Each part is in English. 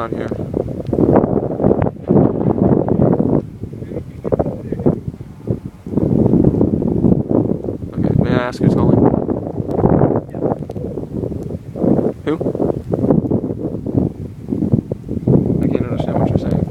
not here. Okay, may I ask who's calling? Who? I can't understand what you're saying.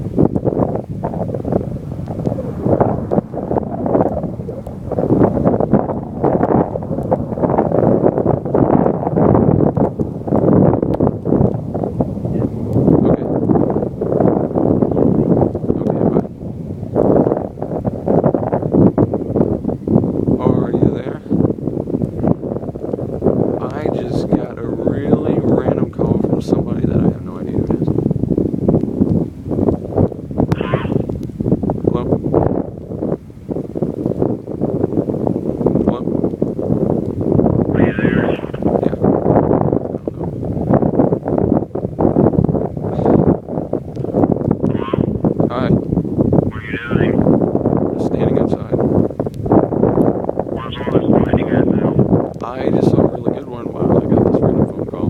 I just saw a really good one while I got this random phone call.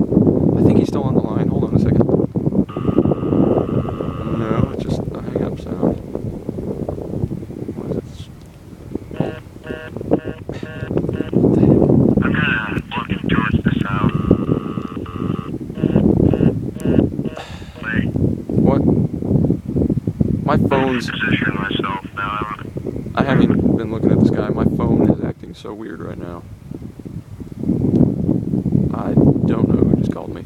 I think he's still on the line. Hold on a second. No, it's just a hang up sound. What is it? I'm kind of looking towards the south. What? My phone's... Position myself now. I haven't been looking at the sky. My phone is acting so weird right now. I don't know who just called me.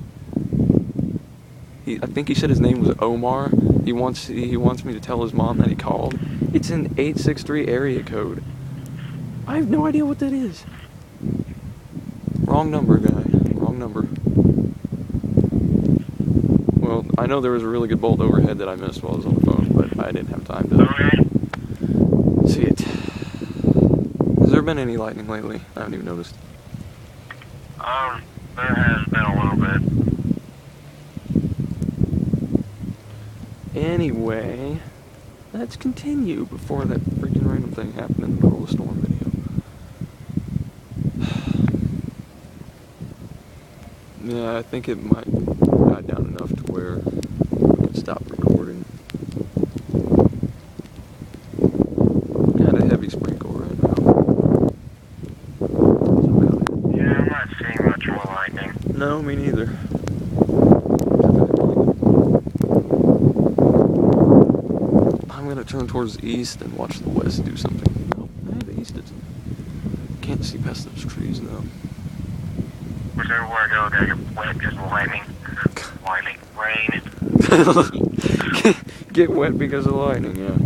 I think he said his name was Omar. He wants me to tell his mom that he called. It's an 863 area code. I have no idea what that is. Wrong number, guy. Wrong number. Well, I know there was a really good bolt overhead that I missed while I was on the phone, but I didn't have time to see it. Has there been any lightning lately? I haven't even noticed. There has been a little bit. Anyway, let's continue before that freaking random thing happened in the middle of the storm video. Yeah, I think it might die down enough to where we can stop recording. Got a heavy sprinkle right now. That's about it. Yeah, I'm not seeing much more lightning. No, me neither. I'm gonna turn towards the east and watch the west do something. Oh, hey, the east is... Can't see past those trees now. Whichever I go, I gotta get wet because of lightning. Lightning. Rain. Get wet because of lightning, yeah.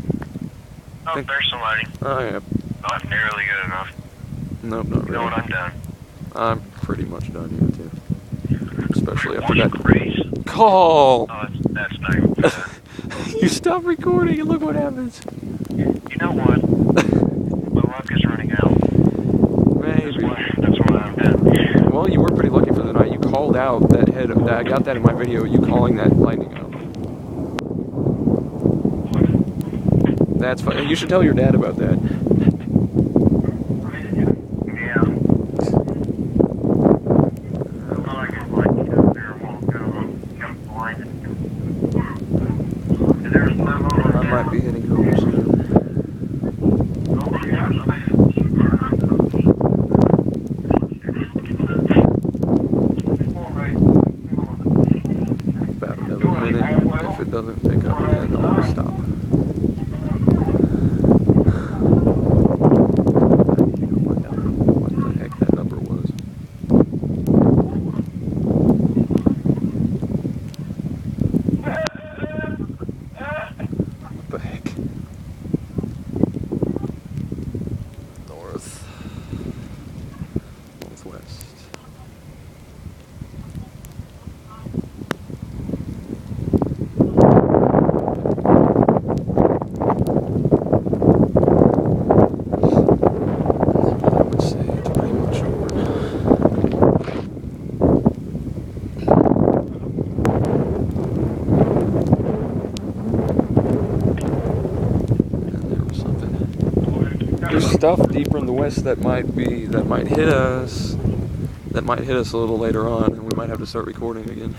Oh, there's some lightning. Oh, yeah. Not nearly good enough. Nope, not really. You know what, I'm done. I'm pretty much done here, too. Especially after that grace. call! Oh, that's not even good. You stop recording and look what happens. You know what? My luck is running out. Maybe. That's why I'm done. Well, you were pretty lucky for the night. You called out that head. I got that in my video. You calling that lightning out. That's fine. You should tell your dad about that. Yeah. I might be hitting home soon. About another minute. If it doesn't pick up again, I'll stop. What the heck that number was. What the heck? Northwest. There's stuff deeper in the west that might hit us a little later on, and we might have to start recording again.